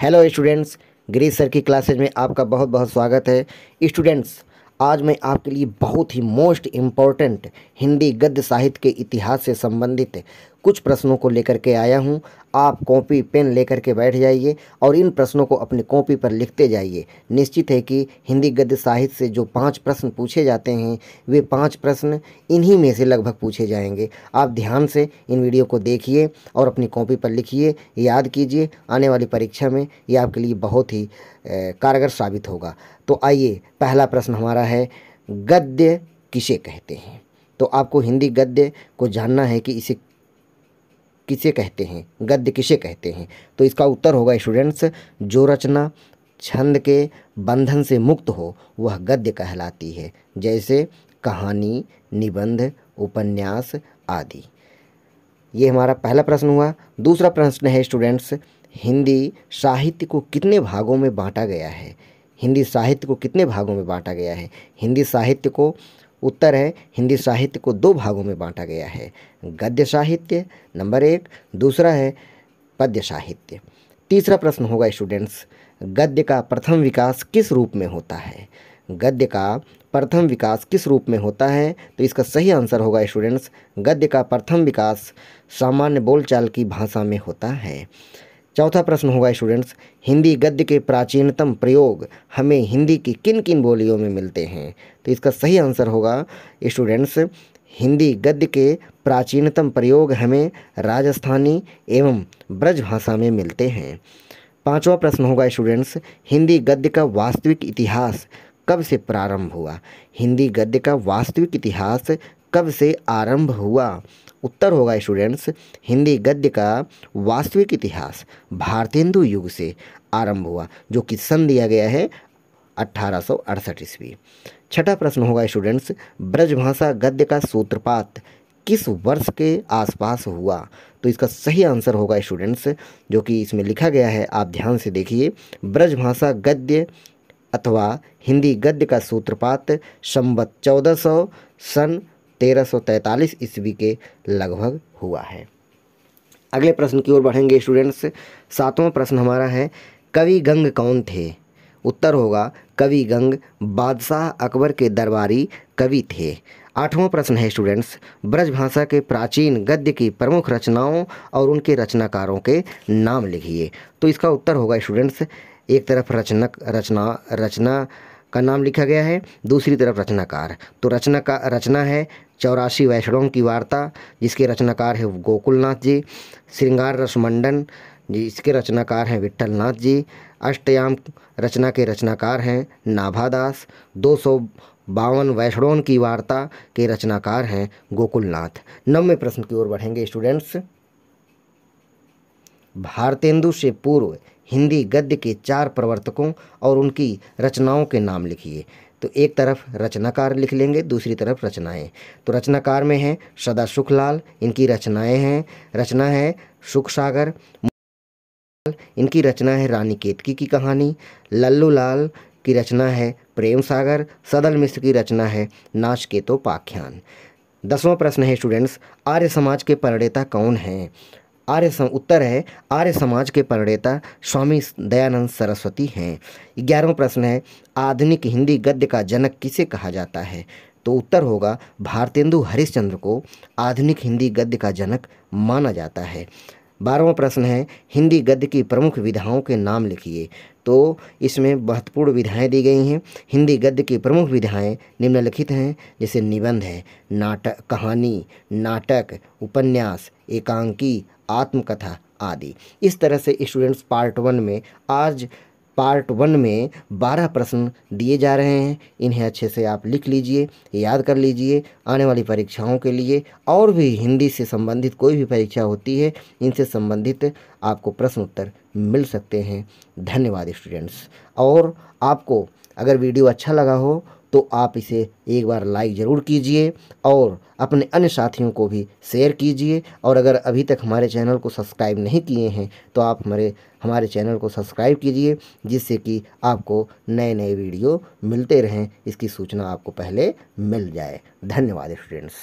Hello students, Girish sir की classes में आपका बहुत बहुत स्वागत है। स्टूडेंट्स, आज मैं आपके लिए बहुत ही मोस्ट इम्पॉर्टेंट हिंदी गद्य साहित्य के इतिहास से संबंधित कुछ प्रश्नों को लेकर के आया हूं। आप कॉपी पेन लेकर के बैठ जाइए और इन प्रश्नों को अपनी कॉपी पर लिखते जाइए। निश्चित है कि हिंदी गद्य साहित्य से जो 5 प्रश्न पूछे जाते हैं वे 5 प्रश्न इन्हीं में से लगभग पूछे जाएंगे। आप ध्यान से इन वीडियो को देखिए और अपनी कॉपी पर लिखिए, याद कीजिए। आने वाली परीक्षा में ये आपके लिए बहुत ही कारगर साबित होगा। तो आइए, पहला प्रश्न हमारा है, गद्य किसे कहते हैं। तो आपको हिंदी गद्य को जानना है कि इसे किसे कहते हैं, गद्य किसे कहते हैं। तो इसका उत्तर होगा स्टूडेंट्स, जो रचना छंद के बंधन से मुक्त हो वह गद्य कहलाती है, जैसे कहानी, निबंध, उपन्यास आदि। ये हमारा पहला प्रश्न हुआ। दूसरा प्रश्न है स्टूडेंट्स, हिंदी साहित्य को कितने भागों में बांटा गया है। हिंदी साहित्य को कितने भागों में बांटा गया है। हिंदी साहित्य को उत्तर है, हिंदी साहित्य को 2 भागों में बांटा गया है, गद्य साहित्य नंबर 1, दूसरा है पद्य साहित्य। तीसरा प्रश्न होगा स्टूडेंट्स, गद्य का प्रथम विकास किस रूप में होता है। गद्य का प्रथम विकास किस रूप में होता है। तो इसका सही आंसर होगा स्टूडेंट्स, गद्य का प्रथम विकास सामान्य बोलचाल की भाषा में होता है। चौथा प्रश्न होगा स्टूडेंट्स, हिंदी गद्य के प्राचीनतम प्रयोग हमें हिंदी की किन किन बोलियों में मिलते हैं। तो इसका सही आंसर होगा स्टूडेंट्स, हिंदी गद्य के प्राचीनतम प्रयोग हमें राजस्थानी एवं ब्रज भाषा में मिलते हैं। पांचवा प्रश्न होगा स्टूडेंट्स, हिंदी गद्य का वास्तविक इतिहास कब से प्रारंभ हुआ। हिंदी गद्य का वास्तविक इतिहास कब से आरंभ हुआ। उत्तर होगा स्टूडेंट्स, हिंदी गद्य का वास्तविक इतिहास भारतेंदु युग से आरंभ हुआ, जो कि सन दिया गया है 1868 ईस्वी। छठा प्रश्न होगा स्टूडेंट्स, ब्रजभाषा गद्य का सूत्रपात किस वर्ष के आसपास हुआ। तो इसका सही आंसर होगा स्टूडेंट्स, जो कि इसमें लिखा गया है, आप ध्यान से देखिए। ब्रजभाषा गद्य अथवा हिंदी गद्य का सूत्रपात संवत 1400 सन 1343 ईस्वी के लगभग हुआ है। अगले प्रश्न की ओर बढ़ेंगे स्टूडेंट्स। 7वां प्रश्न हमारा है, कवि गंग कौन थे। उत्तर होगा, कवि गंग बादशाह अकबर के दरबारी कवि थे। 8वां प्रश्न है स्टूडेंट्स, ब्रजभाषा के प्राचीन गद्य की प्रमुख रचनाओं और उनके रचनाकारों के नाम लिखिए। तो इसका उत्तर होगा स्टूडेंट्स, एक तरफ रचना का नाम लिखा गया है, दूसरी तरफ रचनाकार। तो रचना है 84 वैष्णवों की वार्ता, जिसके रचनाकार है गोकुलनाथ जी। श्रृंगार रसमंडन, जिसके रचनाकार हैं विट्ठल नाथ जी। अष्टयाम रचना के रचनाकार हैं नाभादास। 252 वैष्णवों की वार्ता के रचनाकार हैं गोकुलनाथ। 9वें प्रश्न की ओर बढ़ेंगे स्टूडेंट्स। भारतेंदु से पूर्व हिंदी गद्य के 4 प्रवर्तकों और उनकी रचनाओं के नाम लिखिए। तो एक तरफ रचनाकार लिख लेंगे, दूसरी तरफ रचनाएं। तो रचनाकार में है सदा सुखलाल, इनकी रचना है सुख सागर। इनकी रचना है रानी केतकी की कहानी। लल्लू लाल की रचना है प्रेम सागर। सदल मिश्र की रचना है नाचकेतोपाख्यान। 10वां प्रश्न है स्टूडेंट्स, आर्य समाज के प्रणेता कौन हैं। उत्तर है, आर्य समाज के प्रणेता स्वामी दयानंद सरस्वती हैं। 11वां प्रश्न है, आधुनिक हिंदी गद्य का जनक किसे कहा जाता है। तो उत्तर होगा, भारतेंदु हरिश्चंद्र को आधुनिक हिंदी गद्य का जनक माना जाता है। 12वां प्रश्न है, हिंदी गद्य की प्रमुख विधाओं के नाम लिखिए। तो इसमें महत्वपूर्ण विधाएं दी गई हैं। हिंदी गद्य की प्रमुख विधाएं निम्नलिखित हैं, जैसे निबंध है, कहानी, नाटक, उपन्यास, एकांकी, आत्मकथा आदि। इस तरह से स्टूडेंट्स पार्ट वन में 12 प्रश्न दिए जा रहे हैं। इन्हें अच्छे से आप लिख लीजिए, याद कर लीजिए। आने वाली परीक्षाओं के लिए और भी हिंदी से संबंधित कोई भी परीक्षा होती है, इनसे संबंधित आपको प्रश्न उत्तर मिल सकते हैं। धन्यवाद स्टूडेंट्स। और आपको अगर वीडियो अच्छा लगा हो तो आप इसे एक बार लाइक ज़रूर कीजिए और अपने अन्य साथियों को भी शेयर कीजिए। और अगर अभी तक हमारे चैनल को सब्सक्राइब नहीं किए हैं तो आप हमारे चैनल को सब्सक्राइब कीजिए, जिससे कि आपको नए नए वीडियो मिलते रहें, इसकी सूचना आपको पहले मिल जाए। धन्यवाद स्टूडेंट्स।